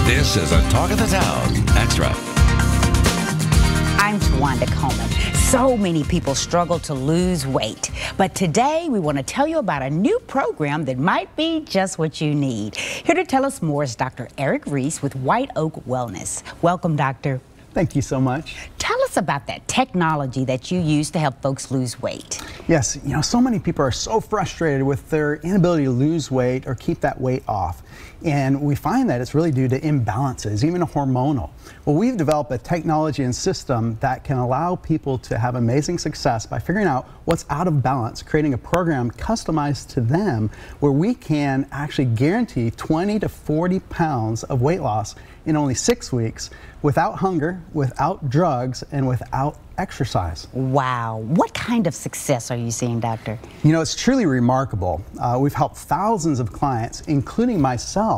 This is a Talk of the Town Extra. I'm Tawanda Coleman. So many people struggle to lose weight, but today we want to tell you about a new program that might be just what you need. Here to tell us more is Dr. Eric Reese with White Oak Wellness. Welcome, Doctor. Thank you so much. Tell us about that technology that you use to help folks lose weight. Yes, you know, so many people are so frustrated with their inability to lose weight or keep that weight off. And we find that it's really due to imbalances, even hormonal. Well, we've developed a technology and system that can allow people to have amazing success by figuring out what's out of balance, creating a program customized to them where we can actually guarantee 20 to 40 pounds of weight loss in only 6 weeks without hunger, without drugs, and without exercise. Wow. What kind of success are you seeing, Doctor? You know, it's truly remarkable. We've helped thousands of clients, including myself.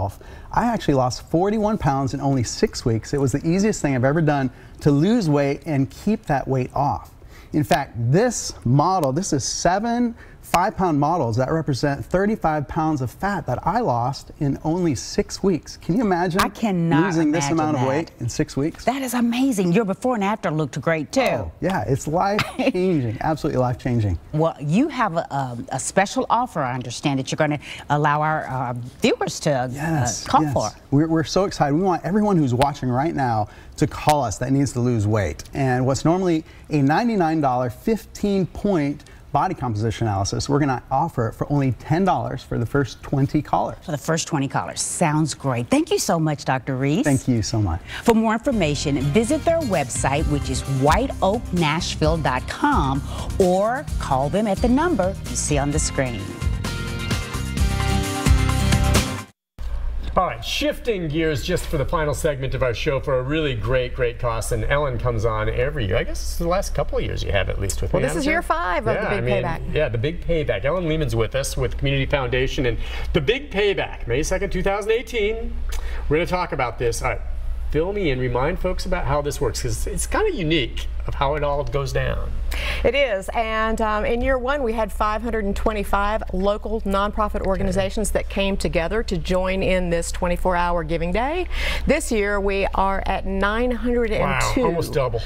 I actually lost 41 pounds in only 6 weeks. It was the easiest thing I've ever done to lose weight and keep that weight off. In fact, this model, this is 7 5-pound models that represent 35 pounds of fat that I lost in only 6 weeks. Can you imagine? I cannot losing this amount that. of weight in 6 weeks? That is amazing. Your before and after looked great too. Oh, yeah, it's life-changing, absolutely life-changing. Well, you have a special offer, I understand, that you're going to allow our viewers to call for. We're so excited. We want everyone who's watching right now to call us that needs to lose weight. And what's normally a $99 15-point body composition analysis, we're going to offer it for only $10 for the first 20 callers. For the first 20 callers. Sounds great. Thank you so much, Dr. Reese. Thank you so much. For more information, visit their website, which is whiteoaknashville.com, or call them at the number you see on the screen. All right, shifting gears just for the final segment of our show for a really great cost, and Ellen comes on every year. I guess it's the last couple of years you have at least with me. Well, this is year 5 of the Big Payback. Yeah, the Big Payback. Ellen Lehman's with us with Community Foundation and the Big Payback, May 2nd, 2018. We're going to talk about this. All right, fill me in, remind folks about how this works, because it's kind of unique of how it all goes down. It is, and in year 1 we had 525 local nonprofit organizations that came together to join in this 24-hour giving day. This year we are at 902. Wow, almost double.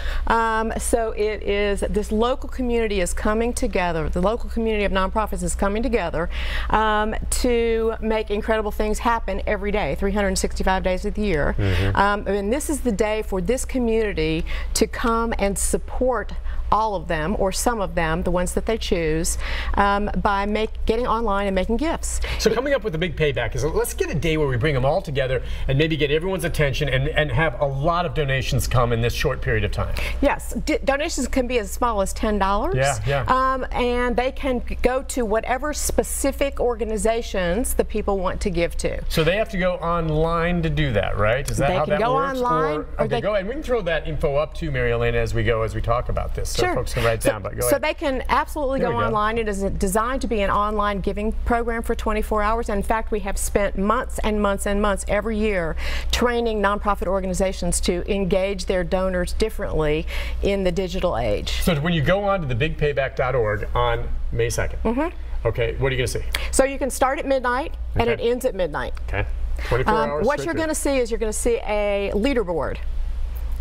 So it is, this local community is coming together, the local community of nonprofits is coming together to make incredible things happen every day, 365 days of the year. And this is the day for this community to come and support all of them, or some of them, the ones that they choose, by getting online and making gifts. So coming up with the Big Payback is, let's get a day where we bring them all together and maybe get everyone's attention and have a lot of donations come in this short period of time. Yes, donations can be as small as $10. And they can go to whatever specific organizations the people want to give to. So they have to go online to do that, right? Is that how that works? They can go online. Okay, go ahead. We can throw that info up to Mary Elena as we talk about this. So folks can write down, but go ahead. So they can absolutely go online. It is designed to be an online giving program for 24 hours. And in fact, we have spent months and months and months every year training nonprofit organizations to engage their donors differently in the digital age. So when you go on to thebigpayback.org on May 2nd, okay, what are you going to see? So you can start at midnight and it ends at midnight. Okay, 24 hours. What you're going to see is you're going to see a leaderboard.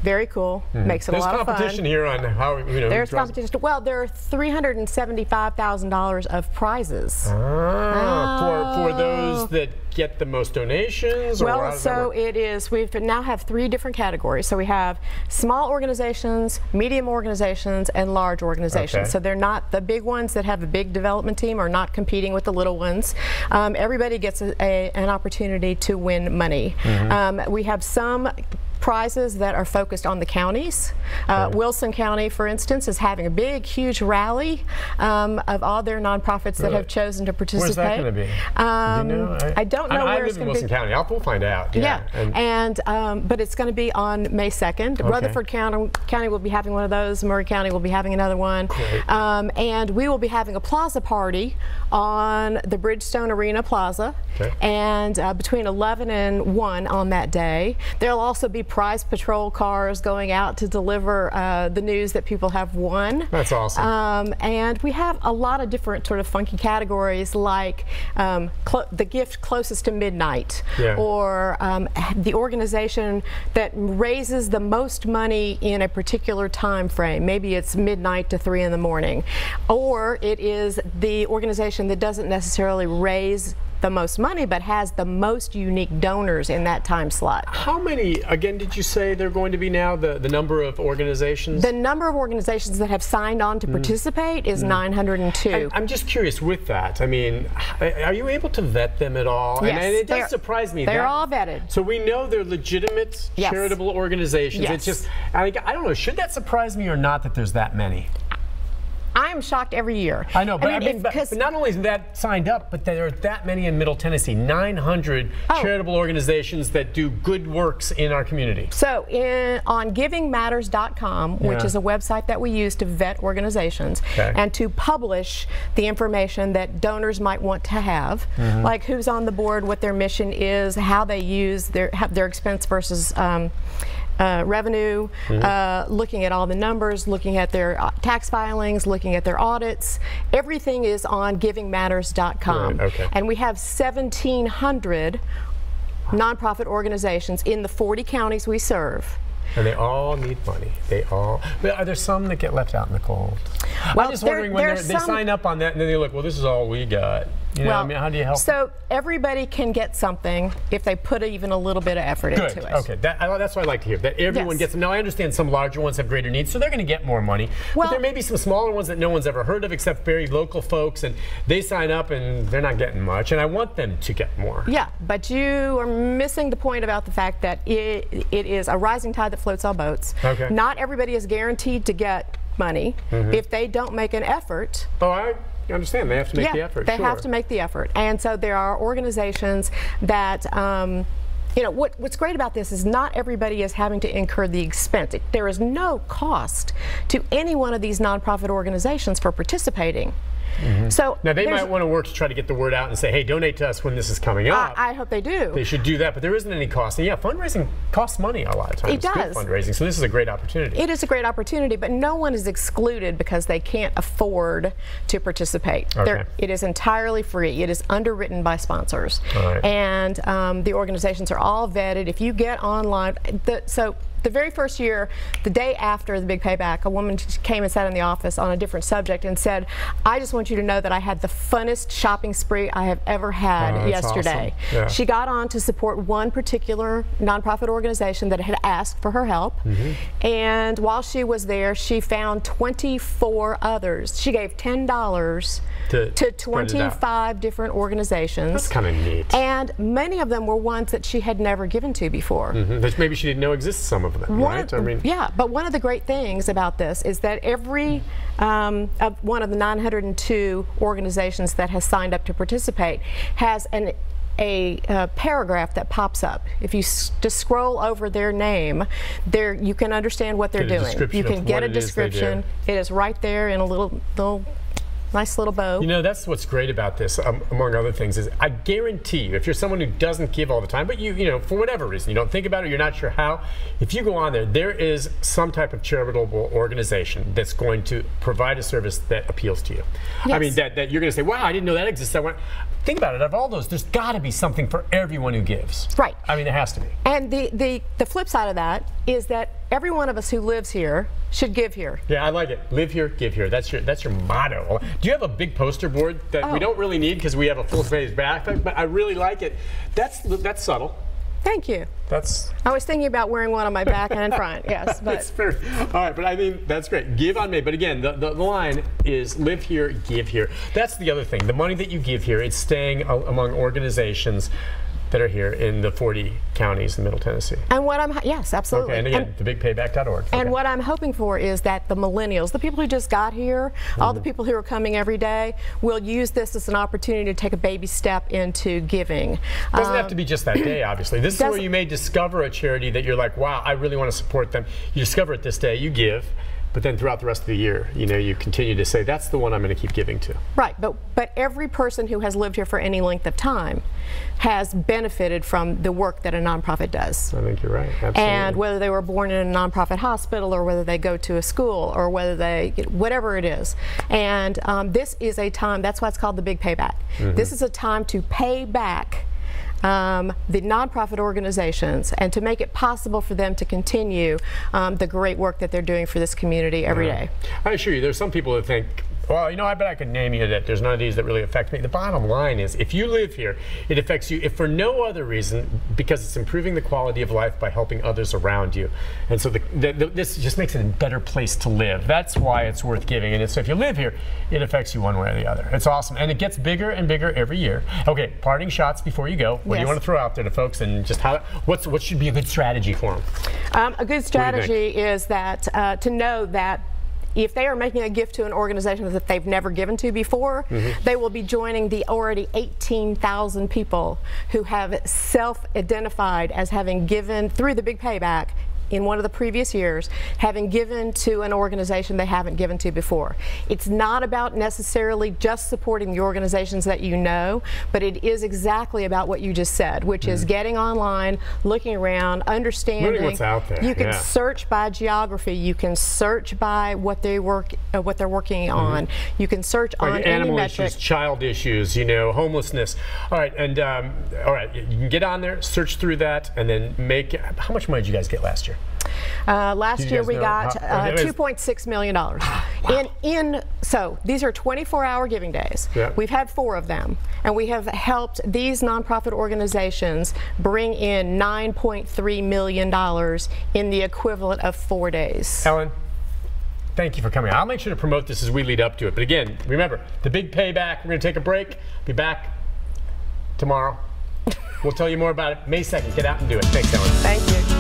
Very cool. Makes it a lot of fun. There's competition here on how, you know. There's competition. Well, there are $375,000 of prizes. For those that get the most donations? Well, so it is, we now have 3 different categories. So we have small organizations, medium organizations, and large organizations. So they're not, the big ones that have a big development team are not competing with the little ones. Everybody gets an opportunity to win money. We have some prizes that are focused on the counties. Wilson County, for instance, is having a big, huge rally of all their nonprofits that have chosen to participate. Where's that going to be? I don't know where it's going to be. I live in Wilson County. We'll find out. But it's going to be on May 2nd. Rutherford County will be having one of those. Murray County will be having another one. And we will be having a plaza party on the Bridgestone Arena Plaza. And between 11 and 1 on that day. There'll also be prize patrol cars going out to deliver the news that people have won. That's awesome. And we have a lot of different sort of funky categories, like the gift closest to midnight, or the organization that raises the most money in a particular time frame. Maybe it's midnight to 3 in the morning, or it is the organization that doesn't necessarily raise the most money but has the most unique donors in that time slot. How many, again, did you say they're going to be now, the number of organizations? The number of organizations that have signed on to participate is 902. I'm just curious with that. I mean, are you able to vet them at all? Yes, and it does surprise me. They're all vetted. So we know they're legitimate charitable organizations. Yes. It's just, I don't know, should that surprise me or not that there's that many? I am shocked every year. I know, but but not only is that signed up, but there are that many in Middle Tennessee, 900 charitable organizations that do good works in our community. So on givingmatters.com, which is a website that we use to vet organizations and to publish the information that donors might want to have, like who's on the board, what their mission is, how they use their expense versus revenue, looking at all the numbers, looking at their tax filings, looking at their audits. Everything is on givingmatters.com. And we have 1,700 nonprofit organizations in the 40 counties we serve. And they all need money. Are there some that get left out in the cold? Well, I'm just wondering when they sign up on that and then they look, well, this is all we got. You know, I mean, how do you help? So everybody can get something if they put even a little bit of effort into it. Okay, that's what I like to hear, that everyone gets them. Now, I understand some larger ones have greater needs, so they're going to get more money. But there may be some smaller ones that no one's ever heard of except very local folks, and they sign up and they're not getting much, and I want them to get more. Yeah, but you are missing the point about the fact that it is a rising tide that floats all boats. Not everybody is guaranteed to get money if they don't make an effort. I understand. They have to make the effort. They have to make the effort. And so there are organizations that, you know, what's great about this is not everybody is having to incur the expense. There is no cost to any one of these nonprofit organizations for participating. So now they might want to work to try to get the word out and say, hey, donate to us when this is coming up. I hope they do. They should do that, but there isn't any cost. And fundraising costs money a lot of times. It does. Good fundraising, so this is a great opportunity. It is a great opportunity, but no one is excluded because they can't afford to participate. It is entirely free. It is underwritten by sponsors. And the organizations are all vetted. If you get online, the very first year, the day after the big payback, a woman came and sat in the office on a different subject and said, I just want you to know that I had the funnest shopping spree I have ever had yesterday. Awesome. She got on to support one particular nonprofit organization that had asked for her help. And while she was there, she found 24 others. She gave $10 to 25 different organizations. That's kind of neat. And many of them were ones that she had never given to before. Maybe she didn't know existed, some of them, right? But one of the great things about this is that every one of the 902 organizations that has signed up to participate has a paragraph that pops up. If you just scroll over their name, you can understand what they're doing. You can get a description. It is right there in a little nice little bow. You know, that's what's great about this, among other things, is I guarantee you, if you're someone who doesn't give all the time, but you know, for whatever reason, you don't think about it, you're not sure how, if you go on there is some type of charitable organization that's going to provide a service that appeals to you. I mean, that you're going to say, wow, I didn't know that existed. Think about it, of all those, there's got to be something for everyone who gives. Right. I mean, there has to be. And the flip side of that is that every one of us who lives here should give here. Yeah, I like it. Live here, give here. That's your motto. Do you have a big poster board that we don't really need because we have a full-page backpack, but I really like it. That's subtle. Thank you. I was thinking about wearing one on my back and in front, yes. But that's fair. All right, but I mean, that's great. Give on me. But again, the line is live here, give here. That's the other thing. The money that you give here, it's staying among organizations that are here in the 40 counties in Middle Tennessee. And what yes, absolutely. Okay, and again, thebigpayback.org. And what I'm hoping for is that the millennials, the people who just got here, all the people who are coming every day, will use this as an opportunity to take a baby step into giving. It doesn't have to be just that day, obviously. This is where you may discover a charity that you're like, wow, I really want to support them. You discover it this day, you give. but then throughout the rest of the year, you know, you continue to say, that's the one I'm going to keep giving to. Right, but every person who has lived here for any length of time has benefited from the work that a nonprofit does. I think you're right, absolutely. And whether they were born in a nonprofit hospital, or whether they go to a school, or whether they, whatever it is. And this is a time, that's why it's called the Big Payback. This is a time to pay back the nonprofit organizations and to make it possible for them to continue the great work that they're doing for this community every day. I assure you, there's some people that think, well, you know, I bet I could name you that there's none of these that really affect me. The bottom line is, if you live here, it affects you, if for no other reason, because it's improving the quality of life by helping others around you. And so this just makes it a better place to live. That's why it's worth giving. And so if you live here, it affects you one way or the other. It's awesome. And it gets bigger and bigger every year. Okay, parting shots before you go. What do you want to throw out there to folks, and just what should be a good strategy for them? A good strategy is that to know that if they are making a gift to an organization that they've never given to before, they will be joining the already 18,000 people who have self-identified as having given through the Big Payback in one of the previous years, having given to an organization they haven't given to before. It's not about necessarily just supporting the organizations that you know, but it is exactly about what you just said, which is getting online, looking around, understanding. Learning what's out there. You can search by geography. You can search by what they're working on. You can search on animal any metric. issues, child issues, you know, homelessness. All right, and all right, you can get on there, search through that, and then make. How much money did you guys get last year? Last year we got $2.6 million. So these are 24-hour giving days. We've had 4 of them, and we have helped these nonprofit organizations bring in $9.3 million in the equivalent of 4 days. Ellen, thank you for coming. I'll make sure to promote this as we lead up to it. But again, remember, the Big Payback. We're going to take a break. Be back tomorrow. We'll tell you more about it May 2nd. Get out and do it. Thanks, Ellen. Thank you.